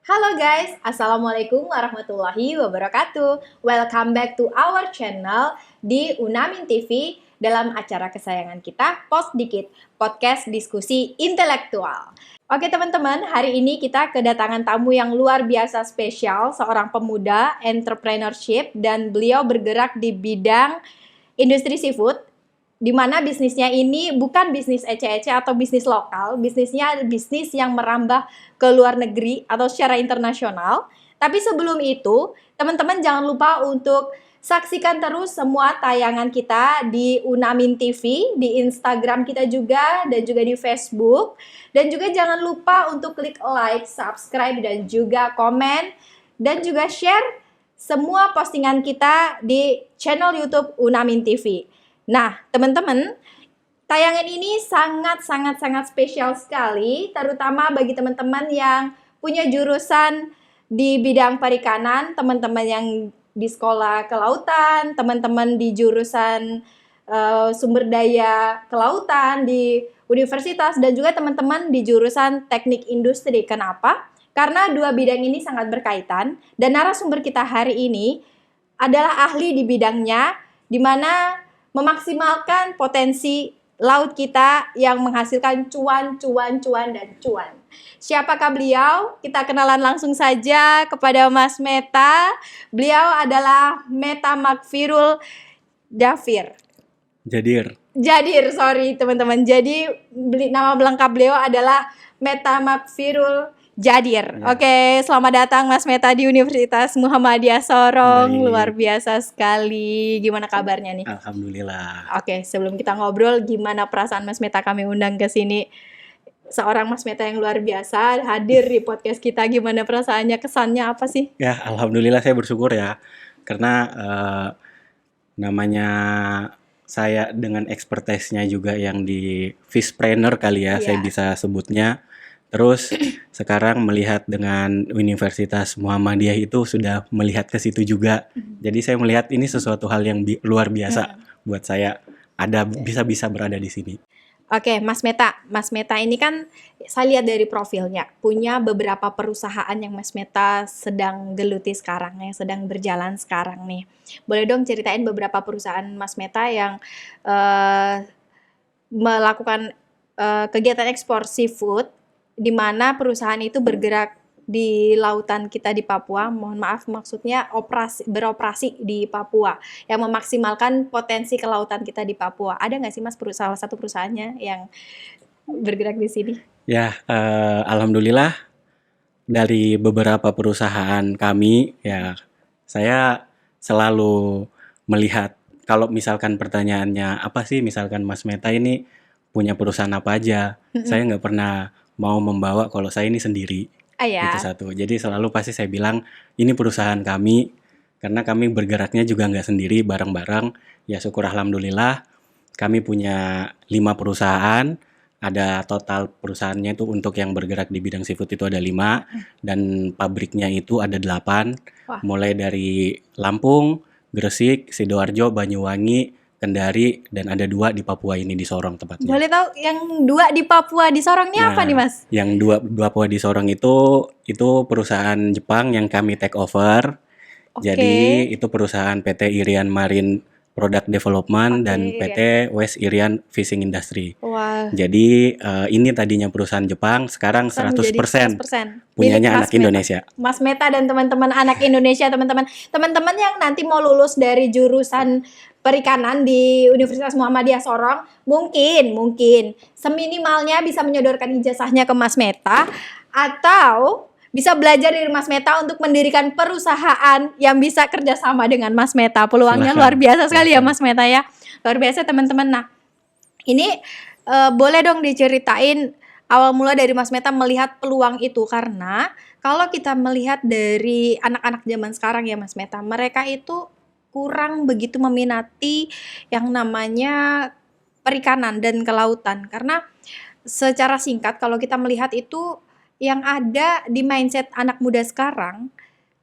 Halo guys, Assalamualaikum warahmatullahi wabarakatuh. Welcome back to our channel di Unamin TV dalam acara kesayangan kita, Pos Dikit, podcast diskusi intelektual. Oke teman-teman, hari ini kita kedatangan tamu yang luar biasa spesial, seorang pemuda entrepreneurship dan beliau bergerak di bidang industri seafood, di mana bisnisnya ini bukan bisnis ece-ece atau bisnis lokal, bisnisnya bisnis yang merambah ke luar negeri atau secara internasional. Tapi sebelum itu, teman-teman jangan lupa untuk saksikan terus semua tayangan kita di Unamin TV, di Instagram kita juga, dan juga di Facebook. Dan juga jangan lupa untuk klik like, subscribe, dan juga komen, dan juga share semua postingan kita di channel YouTube Unamin TV. Nah, teman-teman, tayangan ini sangat spesial sekali, terutama bagi teman-teman yang punya jurusan di bidang perikanan, teman-teman yang di sekolah kelautan, teman-teman di jurusan sumber daya kelautan di universitas, dan juga teman-teman di jurusan teknik industri. Kenapa? Karena dua bidang ini sangat berkaitan, dan narasumber kita hari ini adalah ahli di bidangnya, di mana memaksimalkan potensi laut kita yang menghasilkan cuan. Siapakah beliau? Kita kenalan langsung saja kepada Mas Meta. Beliau adalah Meta Makfirul Jafir. Jadir, sorry teman-teman. Jadi nama lengkap beliau adalah Meta Makfirul Jadir. Ya. Oke, selamat datang Mas Meta di Universitas Muhammadiyah Sorong. Baik. Luar biasa sekali. Gimana kabarnya nih? Alhamdulillah. Oke, sebelum kita ngobrol, gimana perasaan Mas Meta kami undang ke sini? Seorang Mas Meta yang luar biasa hadir di podcast kita. Gimana perasaannya? Kesannya apa sih? Ya, alhamdulillah saya bersyukur ya. Karena namanya saya dengan expertise-nya juga yang di fishpreneur kali ya, saya bisa sebutnya. Terus sekarang melihat dengan Universitas Muhammadiyah itu sudah melihat ke situ juga. Jadi saya melihat ini sesuatu hal yang luar biasa buat saya ada bisa berada di sini. Oke, Mas Meta ini kan saya lihat dari profilnya punya beberapa perusahaan yang Mas Meta sedang geluti sekarang, yang sedang berjalan sekarang nih. Boleh dong ceritain beberapa perusahaan Mas Meta yang melakukan kegiatan ekspor seafood, di mana perusahaan itu bergerak di lautan kita di Papua. Mohon maaf, maksudnya beroperasi di Papua, yang memaksimalkan potensi kelautan kita di Papua. Ada nggak sih Mas salah satu perusahaannya yang bergerak di sini? Ya, alhamdulillah dari beberapa perusahaan kami ya, saya selalu melihat kalau misalkan pertanyaannya apa sih, misalkan Mas Meta ini punya perusahaan apa aja, saya nggak pernah mau membawa kalau saya ini sendiri. Itu satu. Jadi selalu pasti saya bilang ini perusahaan kami, karena kami bergeraknya juga nggak sendiri, bareng-bareng. Ya syukur alhamdulillah kami punya 5 perusahaan. Ada total perusahaannya itu untuk yang bergerak di bidang seafood itu ada 5, dan pabriknya itu ada 8. Wah. Mulai dari Lampung, Gresik, Sidoarjo, Banyuwangi, Kendari, dan ada 2 di Papua ini, di Sorong tepatnya. Boleh tahu yang 2 di Papua di Sorong ini apa nih Mas? Yang 2 Papua di Sorong itu perusahaan Jepang yang kami take over. Jadi itu perusahaan PT Irian Marine Product Development dan PT West Irian Fishing Industry. Wah. Jadi ini tadinya perusahaan Jepang, sekarang 100% punyanya anak Indonesia. Mas Meta dan teman-teman anak Indonesia, teman-teman yang nanti mau lulus dari jurusan perikanan di Universitas Muhammadiyah Sorong, mungkin seminimalnya bisa menyodorkan ijazahnya ke Mas Meta, atau bisa belajar dari Mas Meta untuk mendirikan perusahaan yang bisa kerjasama dengan Mas Meta. Peluangnya luar biasa sekali ya Mas Meta ya. Luar biasa teman-teman. Nah, ini boleh dong diceritain awal mula dari Mas Meta melihat peluang itu, karena kalau kita melihat dari anak-anak zaman sekarang ya Mas Meta, mereka itu kurang begitu meminati yang namanya perikanan dan kelautan, karena secara singkat kalau kita melihat itu yang ada di mindset anak muda sekarang,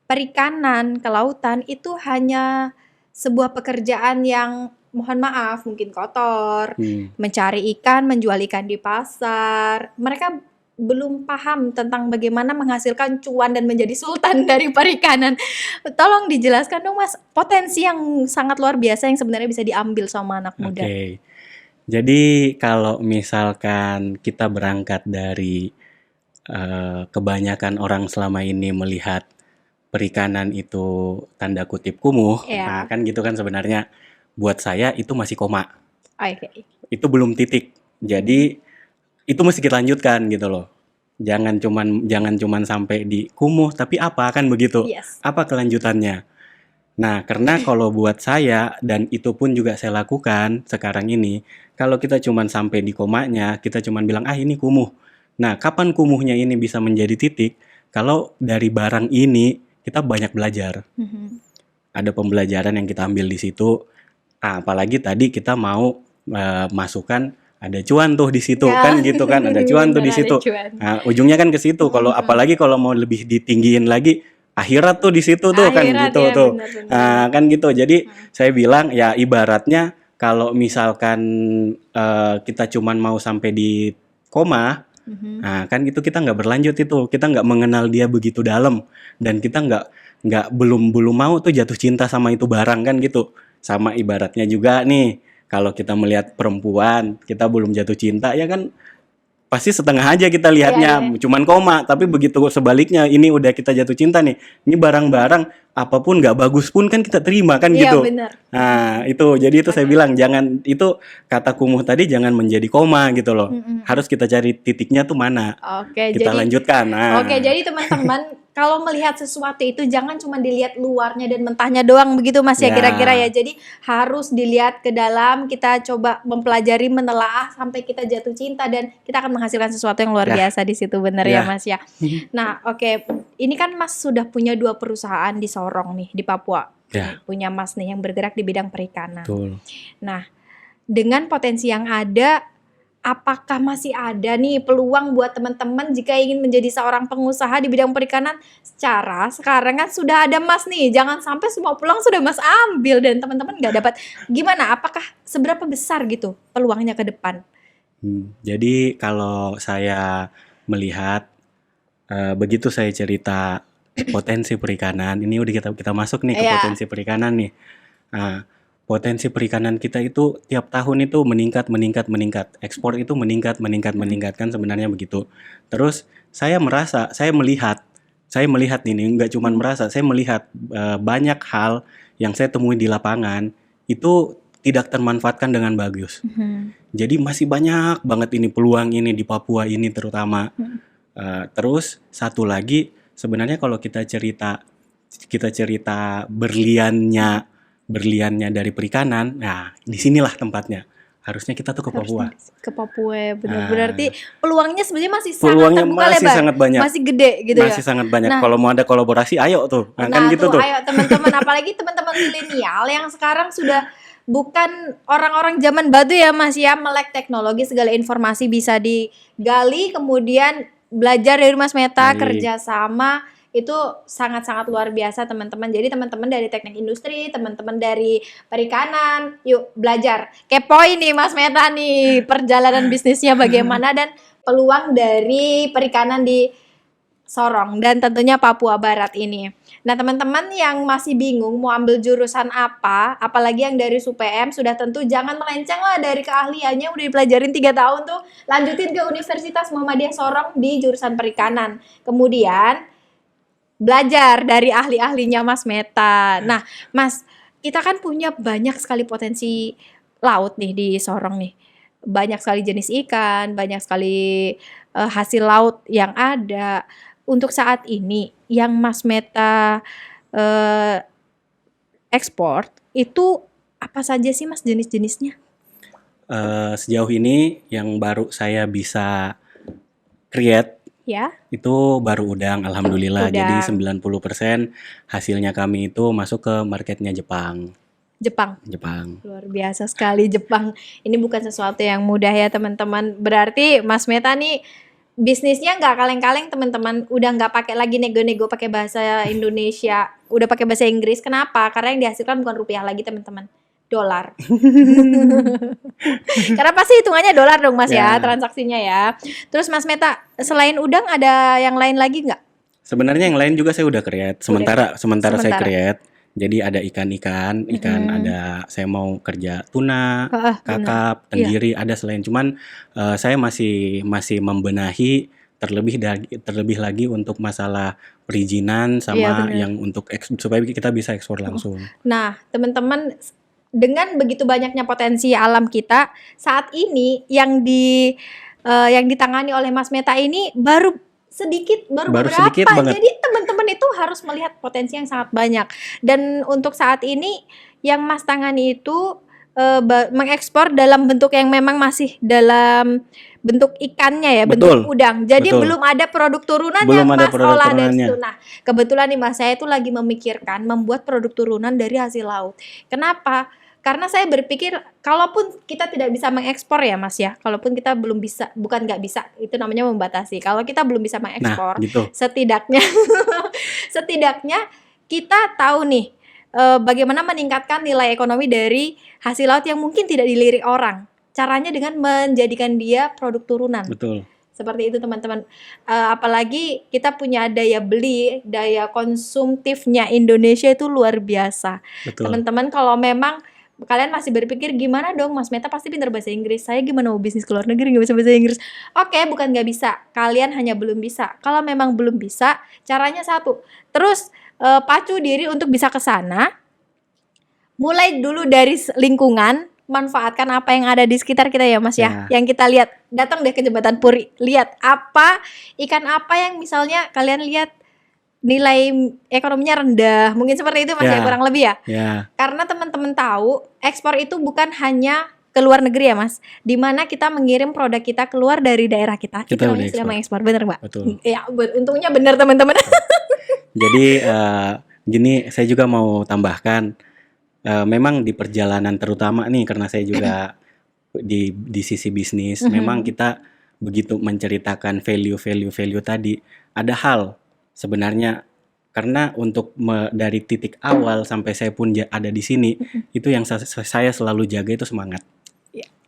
perikanan, kelautan itu hanya sebuah pekerjaan yang mohon maaf mungkin kotor, mencari ikan, menjual ikan di pasar. Mereka belum paham tentang bagaimana menghasilkan cuan dan menjadi sultan dari perikanan. Tolong dijelaskan dong Mas, potensi yang sangat luar biasa yang sebenarnya bisa diambil sama anak muda. Oke. Jadi kalau misalkan kita berangkat dari kebanyakan orang selama ini melihat perikanan itu tanda kutip kumuh, Iya. nah kan gitu kan sebenarnya buat saya itu masih koma, Oke. itu belum titik. Jadi itu mesti kita lanjutkan gitu loh. Jangan cuman sampai di kumuh, tapi apa kan begitu? Yes. Apa kelanjutannya? Nah, karena kalau buat saya dan itu pun juga saya lakukan sekarang ini, kalau kita cuman sampai di komanya, kita cuman bilang ah ini kumuh. Nah, kapan kumuhnya ini bisa menjadi titik? Kalau dari barang ini kita banyak belajar. Mhm. Ada pembelajaran yang kita ambil di situ. Ah, apalagi tadi kita mau masukkan ada cuan tuh di situ Ya. kan gitu kan, ada cuan tuh di Benar, ada situ. cuan. Nah, ujungnya kan ke situ. Kalau Mhm. apalagi kalau mau lebih ditinggiin lagi, akhirat tuh di situ tuh kan Akhirat gitu ya, tuh. benar-benar. Nah, kan gitu. Jadi saya bilang ya ibaratnya kalau misalkan kita cuman mau sampai di koma, Mhm. nah kan itu kita nggak berlanjut itu, kita nggak mengenal dia begitu dalam dan kita nggak belum mau tuh jatuh cinta sama itu barang kan gitu. Sama ibaratnya juga nih, kalau kita melihat perempuan, kita belum jatuh cinta ya kan pasti setengah aja kita lihatnya, Iya. cuman koma. Tapi begitu sebaliknya, ini udah kita jatuh cinta nih, ini barang-barang apapun nggak bagus pun kan kita terima kan Iya, gitu. benar. Nah itu jadi itu saya bilang jangan itu kata kumuh tadi jangan menjadi koma gitu loh. Mhm. Harus kita cari titiknya tuh mana. Oke, Kita jadi lanjutkan. Nah, Oke, jadi teman-teman kalau melihat sesuatu itu jangan cuma dilihat luarnya dan mentahnya doang begitu Mas ya Ya. kira-kira ya. Jadi harus dilihat ke dalam, kita coba mempelajari, menelaah sampai kita jatuh cinta dan kita akan menghasilkan sesuatu yang luar Ya. biasa di situ bener ya Ya. Mas ya. Nah, oke. Ini kan Mas sudah punya 2 perusahaan di Sorong nih, di Papua. Ya. Punya Mas nih yang bergerak di bidang perikanan. Betul. Nah, dengan potensi yang ada, apakah masih ada nih peluang buat teman-teman jika ingin menjadi seorang pengusaha di bidang perikanan? Sekarang kan sudah ada Mas nih, jangan sampai semua peluang sudah Mas ambil dan teman-teman nggak dapat. Gimana? Apakah seberapa besar gitu peluangnya ke depan? Jadi kalau saya melihat begitu saya cerita potensi perikanan, ini udah kita masuk nih ke Iya. potensi perikanan nih. Nah, potensi perikanan kita itu tiap tahun itu meningkat. Ekspor itu meningkat kan sebenarnya begitu. Terus saya melihat ini nggak cuma merasa, saya melihat banyak hal yang saya temui di lapangan itu tidak termanfaatkan dengan bagus. Jadi masih banyak banget ini peluang ini di Papua ini terutama. Terus satu lagi sebenarnya kalau kita cerita berliannya dari perikanan, nah disinilah tempatnya. Harusnya kita tuh ke Papua. Ke Papua, benar. Nah. Berarti peluangnya sebenarnya masih sangat Peluangnya terbuka masih lebar, sangat banyak. masih gede gitu ya. Masih sangat banyak. Nah. Kalau mau ada kolaborasi, ayo tuh. Nah, kan gitu tuh. Ayo teman-teman, apalagi teman-teman milenial yang sekarang sudah bukan orang-orang zaman batu ya Mas ya, melek teknologi, segala informasi bisa digali, kemudian belajar dari Mas Meta, Baik. kerjasama itu sangat-sangat luar biasa teman-teman. Jadi teman-teman dari teknik industri, teman-teman dari perikanan, yuk belajar. Kepoin nih Mas Meta nih perjalanan bisnisnya bagaimana dan peluang dari perikanan di Sorong dan tentunya Papua Barat ini. Nah teman-teman yang masih bingung mau ambil jurusan apa, apalagi yang dari SUPM, sudah tentu jangan melenceng lah dari keahliannya udah dipelajarin 3 tahun tuh, lanjutin ke Universitas Muhammadiyah Sorong di jurusan perikanan. Kemudian belajar dari ahli-ahlinya Mas Meta. Nah Mas, kita kan punya banyak sekali potensi laut nih di Sorong nih. Banyak sekali jenis ikan, banyak sekali hasil laut yang ada. Untuk saat ini yang Mas Meta ekspor itu apa saja sih Mas jenis-jenisnya? Sejauh ini yang baru saya bisa create Ya. itu baru udang, alhamdulillah. Udang. Jadi 90% hasilnya kami itu masuk ke marketnya Jepang. Luar biasa sekali Jepang. Ini bukan sesuatu yang mudah ya teman-teman. Berarti Mas Meta nih bisnisnya nggak kaleng-kaleng teman-teman. Udah nggak pakai lagi nego-nego pakai bahasa Indonesia. Udah pakai bahasa Inggris. Kenapa? Karena yang dihasilkan bukan rupiah lagi teman-teman. dolar. Karena pasti hitungannya dolar dong Mas ya, Ya. transaksinya ya. Terus Mas Meta, selain udang ada yang lain lagi nggak? Sebenarnya yang lain juga saya udah create. Sementara saya Sementara. create. Jadi ada ikan, ada saya mau kerja tuna, Heeh, benar. kakap, Iya. tenggiri, ada selain. Cuman saya masih membenahi terlebih lagi untuk masalah perizinan Iya, sama benar. yang untuk supaya kita bisa ekspor langsung. Nah, teman-teman, dengan begitu banyaknya potensi alam kita, saat ini yang ditangani oleh Mas Meta ini baru Baru beberapa. sedikit banget. Jadi teman-teman itu harus melihat potensi yang sangat banyak. Dan untuk saat ini yang Mas tangani itu mengekspor dalam bentuk yang memang masih dalam bentuk ikannya ya, bentuk Betul. udang. Jadi Betul. belum ada produk turunan Belum yang ada Mas produk olah dari turunannya. situ. Nah, kebetulan nih Mas, saya itu lagi memikirkan membuat produk turunan dari hasil laut. Kenapa? Karena saya berpikir kalaupun kita tidak bisa mengekspor ya Mas ya, kalaupun kita belum bisa, bukan nggak bisa, itu namanya membatasi. Kalau kita belum bisa mengekspor, gitu. setidaknya kita tahu nih bagaimana meningkatkan nilai ekonomi dari hasil laut yang mungkin tidak dilirik orang. Caranya dengan menjadikan dia produk turunan. Betul. Seperti itu teman-teman. Apalagi kita punya daya beli, daya konsumtifnya Indonesia itu luar biasa. Betul. Teman-teman, kalau memang kalian masih berpikir gimana dong Mas Meta pasti pintar bahasa Inggris, saya gimana mau bisnis ke luar negeri nggak bisa bahasa Inggris? Oke, bukan nggak bisa, kalian hanya belum bisa. Kalau memang belum bisa, caranya satu, terus pacu diri untuk bisa ke sana. Mulai dulu dari lingkungan, manfaatkan apa yang ada di sekitar kita ya Mas ya. Yang kita lihat, datang deh ke Jembatan Puri, lihat ikan apa yang misalnya kalian lihat nilai ekonominya rendah, mungkin seperti itu Mas ya, kurang lebih ya. Karena teman-teman tahu ekspor itu bukan hanya ke luar negeri ya Mas, dimana kita mengirim produk kita keluar dari daerah kita namanya sudah mengekspor, bener Mbak? Betul. Ya, untungnya bener teman-teman. Jadi gini, saya juga mau tambahkan, memang di perjalanan terutama nih, karena saya juga di sisi bisnis, memang kita begitu menceritakan value tadi, ada hal sebenarnya, karena untuk dari titik awal sampai saya pun ada di sini, itu yang saya selalu jaga itu semangat.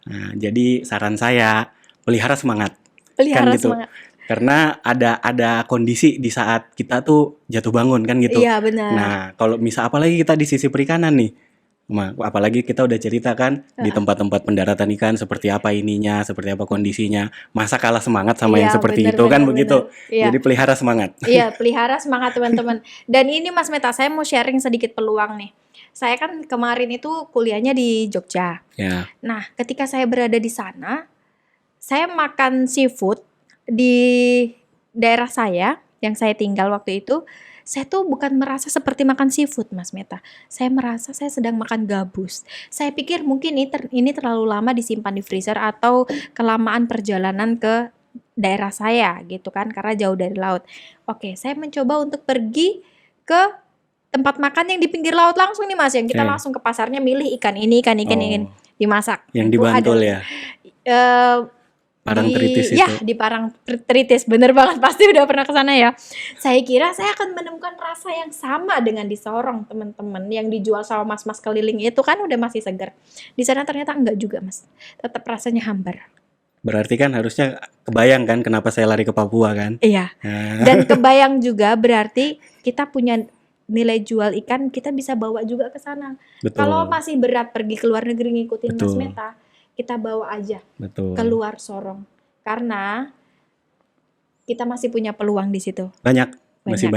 Nah, jadi saran saya, pelihara semangat. Pelihara kan gitu. Semangat. Karena ada kondisi di saat kita tuh jatuh bangun kan gitu. Iya, benar. Nah, kalau apalagi kita di sisi perikanan nih, apalagi kita udah cerita kan di tempat-tempat pendaratan ikan seperti apa ininya, seperti apa kondisinya, masa kalah semangat sama yang seperti itu kan begitu. Iya. Jadi pelihara semangat. Iya, pelihara semangat teman-teman. Dan ini Mas Meta, saya mau sharing sedikit peluang nih. Saya kan kemarin itu kuliahnya di Jogja. Ya. Nah, ketika saya berada di sana, saya makan seafood di daerah saya yang saya tinggal waktu itu. Saya tuh bukan merasa seperti makan seafood, Mas Meta. Saya merasa saya sedang makan gabus. Saya pikir mungkin ini terlalu lama disimpan di freezer atau kelamaan perjalanan ke daerah saya gitu kan, karena jauh dari laut. Oke, saya mencoba untuk pergi ke tempat makan yang di pinggir laut langsung nih Mas, yang kita langsung ke pasarnya milih ikan ini dimasak. Yang di Bantul ya? Parangtritis itu. Ya, di Parangtritis, bener banget, pasti udah pernah ke sana ya. Saya kira saya akan menemukan rasa yang sama dengan di Sorong, teman-teman, yang dijual sama mas-mas keliling itu kan udah masih segar. Di sana ternyata enggak juga Mas, tetap rasanya hambar. Berarti kan harusnya kebayang kan kenapa saya lari ke Papua kan? Iya. Dan kebayang juga berarti kita punya nilai jual ikan, kita bisa bawa juga ke sana. Kalau masih berat pergi ke luar negeri ngikutin Mas Meta, kita bawa aja keluar Sorong, karena kita masih punya peluang di situ. Masih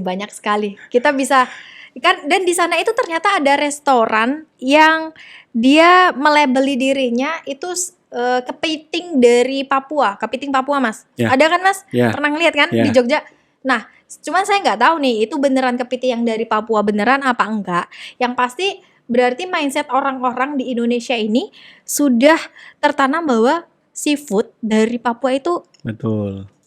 banyak sekali. Kita bisa kan, dan di sana itu ternyata ada restoran yang dia melabeli dirinya itu kepiting dari Papua, kepiting Papua Mas. Ada kan Mas? Pernah ngeliat kan di Jogja? Nah, cuman saya nggak tahu nih itu beneran kepiting yang dari Papua beneran apa enggak. Yang pasti berarti mindset orang-orang di Indonesia ini sudah tertanam bahwa seafood dari Papua itu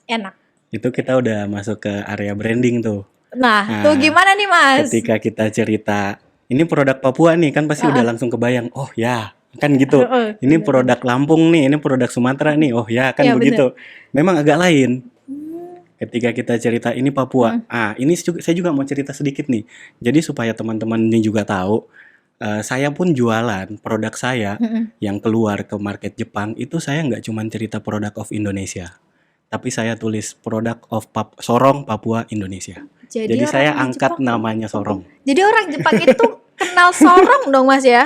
enak. Itu kita udah masuk ke area branding tuh. Nah, tuh gimana nih Mas? Ketika kita cerita ini produk Papua nih, kan pasti udah langsung kebayang, oh ya kan gitu. Ini produk Lampung nih, ini produk Sumatera nih, oh ya kan begitu. Memang agak lain. Ketika kita cerita ini Papua, ini saya juga mau cerita sedikit nih. Jadi supaya teman-teman ini juga tahu, saya pun jualan produk saya Mm-mm. yang keluar ke market Jepang itu saya nggak cuma cerita produk of Indonesia, tapi saya tulis produk of Sorong Papua Indonesia. Jadi Jadi saya orang di angkat Jepang, namanya Sorong. jadi orang Jepang itu kenal Sorong dong Mas ya.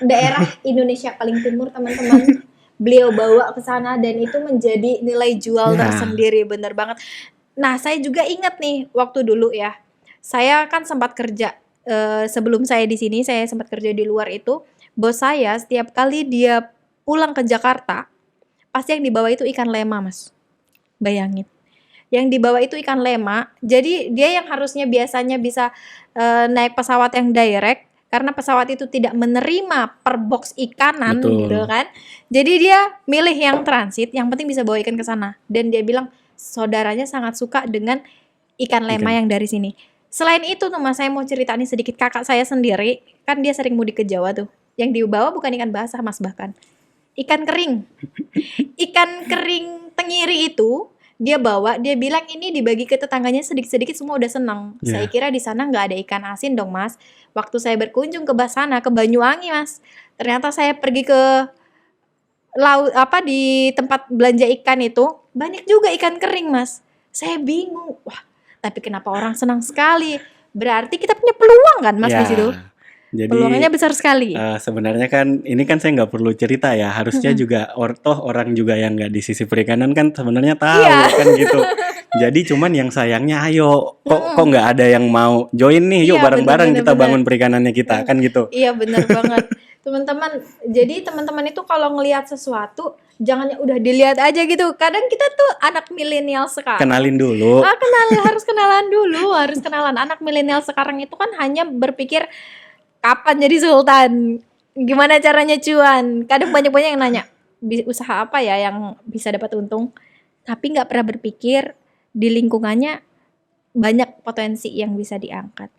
Daerah Indonesia paling timur teman-teman. Beliau bawa ke sana dan itu menjadi nilai jual Ya, tersendiri, bener banget. Nah, saya juga ingat nih waktu dulu ya. Saya kan sempat kerja sebelum saya di sini, saya sempat kerja di luar itu. Bos saya setiap kali dia pulang ke Jakarta, pasti yang dibawa itu ikan lema, Mas. Bayangin. Yang dibawa itu ikan lema. Jadi dia yang harusnya biasanya bisa naik pesawat yang direct karena pesawat itu tidak menerima per box ikanan gitu betul. kan. Jadi dia milih yang transit, yang penting bisa bawa ikan ke sana. Dan dia bilang saudaranya sangat suka dengan ikan lema Ikan. yang dari sini. Selain itu tuh Mas, saya mau ceritain sedikit kakak saya sendiri, kan dia sering mudik ke Jawa tuh. Yang dibawa bukan ikan basah Mas bahkan. Ikan kering. Ikan kering tenggiri itu dia bawa, dia bilang ini dibagi ke tetangganya sedikit-sedikit semua udah senang. Saya Ya, kira di sana nggak ada ikan asin dong Mas. Waktu saya berkunjung ke sana ke Banyuwangi Mas, ternyata saya pergi ke laut apa di tempat belanja ikan itu banyak juga ikan kering Mas. Saya bingung. Wah, tapi kenapa orang senang sekali? Berarti kita punya peluang kan Mas di situ? ya. Peluangnya Jadi besar sekali. sebenarnya kan ini kan saya nggak perlu cerita ya. Harusnya Mm-mm. juga toh orang juga yang nggak di sisi perikanan kan sebenarnya Iya. tahu kan gitu. Jadi cuman yang sayangnya ayo kok Mm-mm. nggak ada yang mau join nih, yuk Iya, bener bareng-bareng bener kita bener. bangun perikanannya kita kan gitu. Iya, bener banget. Teman-teman, jadi teman-teman itu kalau ngelihat sesuatu jangan udah dilihat aja gitu. Kadang kita tuh anak milenial sekarang. Kenalin dulu. Harus kenalan dulu, harus kenalan. Anak milenial sekarang itu kan hanya berpikir kapan jadi sultan, gimana caranya cuan. Kadang banyak-banyak yang nanya, usaha apa ya yang bisa dapat untung? Tapi nggak pernah berpikir di lingkungannya banyak potensi yang bisa diangkat.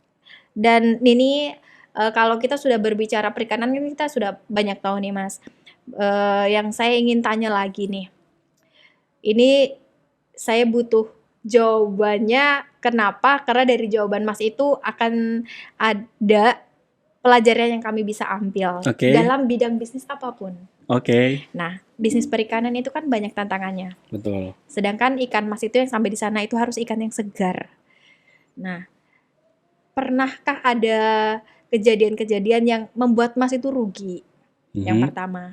Dan ini kalau kita sudah berbicara perikanan kan kita sudah banyak tahu nih Mas. Yang saya ingin tanya lagi nih, ini saya butuh jawabannya kenapa? Karena dari jawaban Mas itu akan ada pelajaran yang kami bisa ambil Oke, dalam bidang bisnis apapun. oke, Nah, bisnis perikanan itu kan banyak tantangannya. betul. Sedangkan ikan Mas itu yang sampai di sana itu harus ikan yang segar. Nah, pernahkah ada kejadian-kejadian yang membuat Mas itu rugi? Yang Mhm. pertama.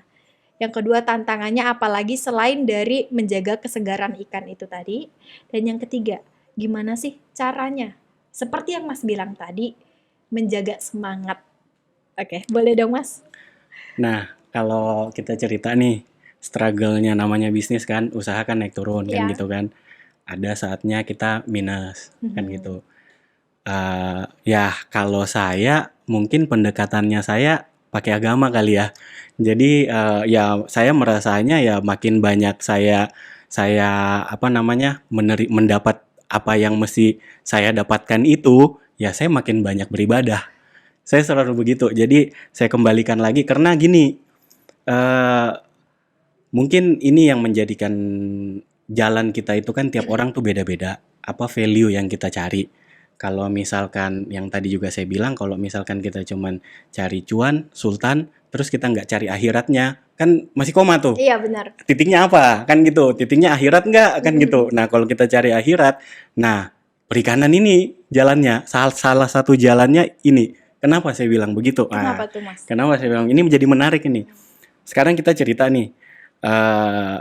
Yang kedua tantangannya apalagi selain dari menjaga kesegaran ikan itu tadi. Dan yang ketiga, gimana sih caranya? Seperti yang Mas bilang tadi, menjaga semangat. Oke, boleh dong Mas? Nah, kalau kita cerita nih, struggle-nya namanya bisnis kan, usaha kan naik turun kan Iya. gitu kan. Ada saatnya kita minus kan Mhm. gitu. Ya kalau saya mungkin pendekatannya saya pakai agama kali ya. Jadi ya saya merasanya ya makin banyak saya apa namanya mendapat apa yang mesti saya dapatkan itu, ya saya makin banyak beribadah. Saya selalu begitu. Jadi saya kembalikan lagi karena gini, eh mungkin ini yang menjadikan jalan kita itu kan tiap orang tuh beda-beda. Apa value yang kita cari. Kalau misalkan yang tadi juga saya bilang, kalau misalkan kita cuman cari cuan, sultan, terus kita nggak cari akhiratnya, kan masih koma tuh. Iya benar. Titiknya apa? Kan gitu. Titiknya akhirat nggak? Kan Mhm. gitu. Nah kalau kita cari akhirat, nah perikanan ini jalannya, salah satu jalannya ini. Kenapa saya bilang begitu? Kenapa Nah, tuh Mas? kenapa saya bilang ini menjadi menarik ini. Sekarang kita cerita nih, eh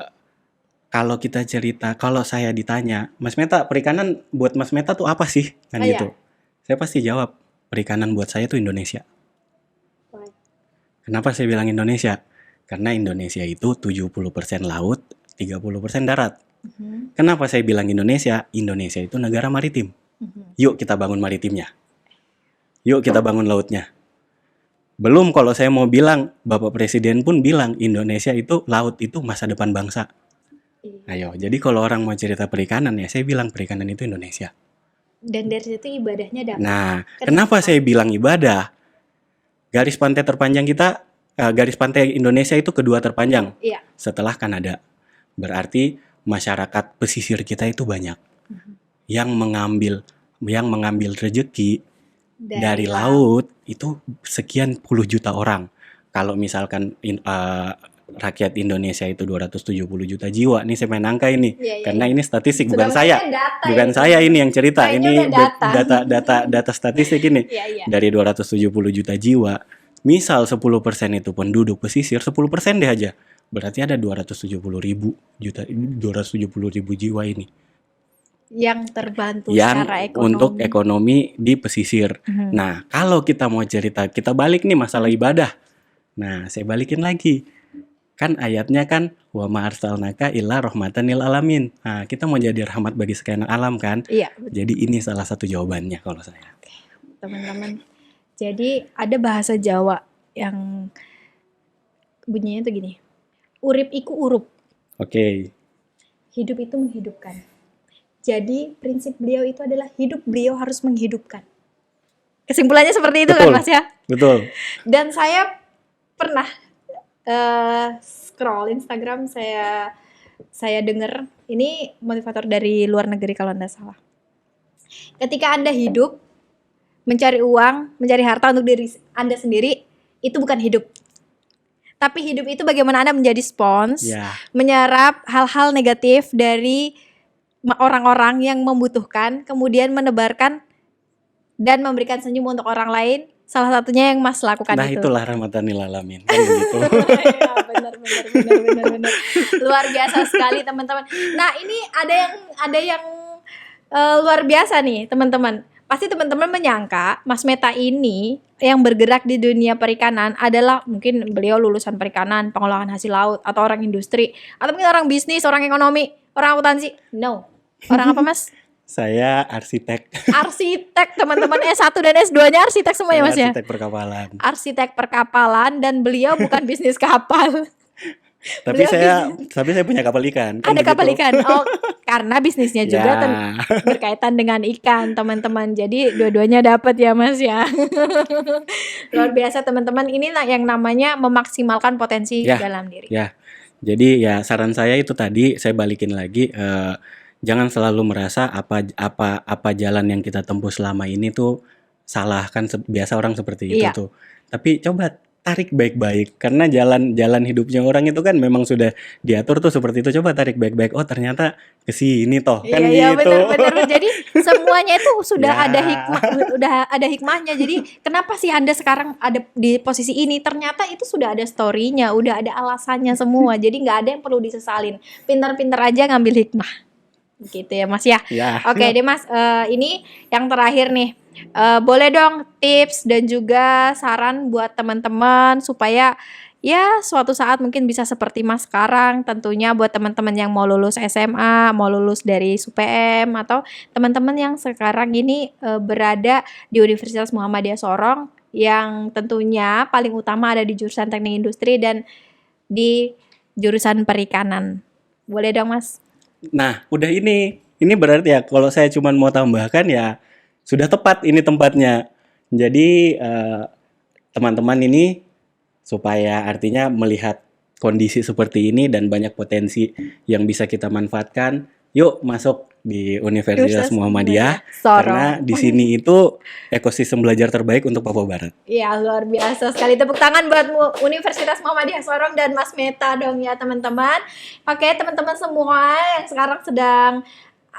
kalau kita cerita, kalau saya ditanya, Mas Meta, perikanan buat Mas Meta tuh apa sih? Kan Oh gitu. iya. Saya pasti jawab, perikanan buat saya tuh Indonesia. Kenapa saya bilang Indonesia? Karena Indonesia itu 70% laut, 30% darat. Mhm. Kenapa saya bilang Indonesia? Indonesia itu negara maritim. Mhm. Yuk kita bangun maritimnya. Yuk kita bangun lautnya. Belum kalau saya mau bilang, Bapak Presiden pun bilang Indonesia itu laut itu masa depan bangsa. Iya. Ayo, jadi kalau orang mau cerita perikanan ya saya bilang perikanan itu Indonesia. Dan dari situ ibadahnya dapat. Nah, Kenapa? kenapa saya bilang ibadah? Garis pantai terpanjang kita, garis pantai Indonesia itu kedua terpanjang Iya. setelah Kanada. Berarti masyarakat pesisir kita itu banyak Mhm. yang mengambil rezeki dari laut. laut itu sekian puluh juta orang. Kalau misalkan rakyat Indonesia itu 270 juta jiwa, nih saya main angka ini, Iya, iya, karena iya. ini statistik Sudah bukan saya, maksudnya data bukan ini, saya ini teman-teman. yang cerita, Mainnya ini udah data. data statistik ini. Iya, iya. Dari 270 juta jiwa, misal 10% itu penduduk pesisir, 10% deh aja, berarti ada 270 ribu jiwa ini Yang terbantu yang secara untuk ekonomi. ekonomi di pesisir. Mhm. Nah, kalau kita mau cerita, kita balik nih masalah ibadah. Nah, saya balikin lagi. Kan ayatnya kan wa ma arsalnaka illa rahmatan lil alamin. Nah, kita mau jadi rahmat bagi sekalian alam kan? Iya, Jadi ini salah satu jawabannya kalau saya. teman-teman. Jadi ada bahasa Jawa yang bunyinya tuh gini. Urip iku urup, Oke. hidup itu menghidupkan. Jadi prinsip beliau itu adalah hidup beliau harus menghidupkan. Kesimpulannya seperti itu kan Betul. Mas ya? Betul. Dan saya pernah scroll Instagram, saya dengar ini motivator dari luar negeri kalau Anda salah. Ketika Anda hidup mencari uang, mencari harta untuk diri Anda sendiri, itu bukan hidup. Tapi hidup itu bagaimana Anda menjadi spons, Ya, menyerap hal-hal negatif dari orang-orang yang membutuhkan, kemudian menebarkan dan memberikan senyum untuk orang lain. Salah satunya yang Mas lakukan nah itu. itulah rahmatan lil alamin. Kan begitu. Ya, benar. Luar biasa sekali teman-teman. Nah, ini ada yang luar biasa nih teman-teman. Pasti teman-teman menyangka Mas Meta ini yang bergerak di dunia perikanan adalah mungkin beliau lulusan perikanan, pengolahan hasil laut, atau orang industri, atau mungkin orang bisnis, orang ekonomi, orang akuntansi. No. Orang apa Mas? Saya arsitek. Arsitek teman-teman, S1 dan S2-nya arsitek semua ya Saya Mas ya? arsitek perkapalan. Arsitek perkapalan, dan beliau bukan bisnis kapal. Tapi Beliau saya punya kapal ikan. Kan ada kapal begitu. ikan. Oh, karena bisnisnya juga Ya. berkaitan dengan ikan, teman-teman. Jadi dua-duanya dapat ya, Mas ya. Luar biasa, teman-teman. Ini yang namanya memaksimalkan potensi Ya. dalam diri. Ya. Jadi ya saran saya itu tadi saya balikin lagi, jangan selalu merasa apa jalan yang kita tempuh selama ini tuh salah, kan biasa orang seperti itu Iya. tuh. Tapi coba tarik baik-baik, karena jalan hidupnya orang itu kan memang sudah diatur tuh seperti itu. Coba tarik baik-baik. Oh, ternyata ke sini toh. Kan Iya, gitu. benar. Jadi semuanya itu sudah Ya. ada hikmahnya. Jadi kenapa sih Anda sekarang ada di posisi ini? Ternyata itu sudah ada story-nya, udah ada alasannya semua. Jadi nggak ada yang perlu disesalin. Pintar-pintar aja ngambil hikmah. Gitu ya Mas ya. Ya. Oke deh Mas, ini yang terakhir nih. Boleh dong tips dan juga saran buat teman-teman supaya ya suatu saat mungkin bisa seperti Mas sekarang. Tentunya buat teman-teman yang mau lulus SMA, mau lulus dari SUPM, atau teman-teman yang sekarang ini berada di Universitas Muhammadiyah Sorong, yang tentunya paling utama ada di jurusan Teknik Industri dan di jurusan Perikanan. Boleh dong Mas? Nah, udah ini berarti ya kalau saya cuma mau tambahkan ya sudah tepat ini tempatnya. Jadi teman-teman ini supaya artinya melihat kondisi seperti ini dan banyak potensi yang bisa kita manfaatkan, yuk masuk di Universitas Muhammadiyah Sorong. karena di sini itu ekosistem belajar terbaik untuk Papua Barat. Iya, luar biasa sekali. Tepuk tangan buat Universitas Muhammadiyah Sorong dan Mas Meta dong ya teman-teman. Oke, teman-teman semua yang sekarang sedang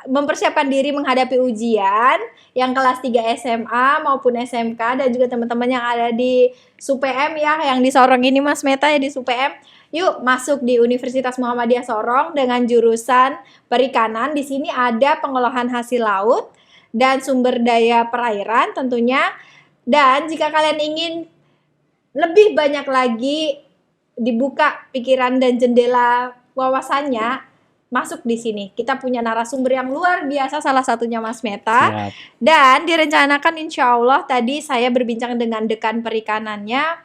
mempersiapkan diri menghadapi ujian yang kelas 3 SMA maupun SMK, dan juga teman-teman yang ada di SUPM ya, yang di Sorong ini Mas Meta ya di SUPM. Yuk masuk di Universitas Muhammadiyah Sorong dengan jurusan Perikanan. Di sini ada pengolahan hasil laut dan sumber daya perairan tentunya. Dan jika kalian ingin lebih banyak lagi dibuka pikiran dan jendela wawasannya, masuk di sini. Kita punya narasumber yang luar biasa, salah satunya Mas Meta. Siap. Dan direncanakan insya Allah tadi saya berbincang dengan dekan perikanannya.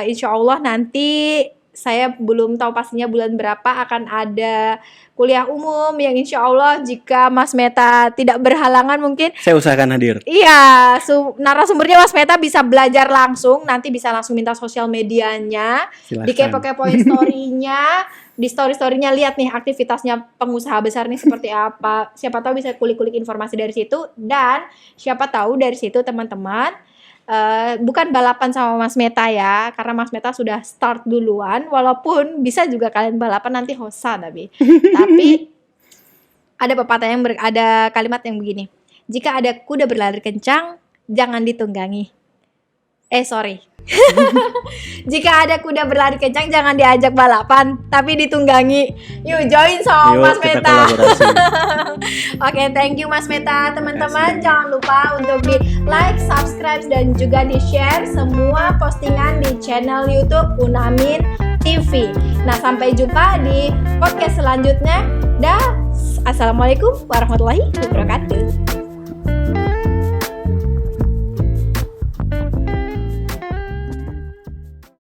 Insya Allah nanti saya belum tahu pastinya bulan berapa akan ada kuliah umum yang insya Allah jika Mas Meta tidak berhalangan mungkin. Saya usahakan hadir. Iya, narasumbernya Mas Meta bisa belajar langsung, nanti bisa langsung minta sosial medianya, Silahkan. di kepo-kepoin story-nya, di story-storynya lihat nih aktivitasnya pengusaha besar nih seperti apa. Siapa tahu bisa kulik-kulik informasi dari situ, dan siapa tahu dari situ teman-teman bukan balapan sama Mas Meta ya, karena Mas Meta sudah start duluan. Walaupun bisa juga kalian balapan nanti hosa tapi ada pepatah ada kalimat yang begini. Jika ada kuda berlari kencang, jangan ditunggangi. Sorry. Jika ada kuda berlari kencang, jangan diajak balapan, tapi ditunggangi. Yuk join sama Yuk, Mas kita Meta. kolaborasi. Oke, thank you Mas Meta. Teman-teman jangan lupa untuk di like, subscribe, dan juga di share semua postingan di channel YouTube Unamin TV. Nah, sampai jumpa di podcast selanjutnya. Dah, assalamualaikum warahmatullahi wabarakatuh.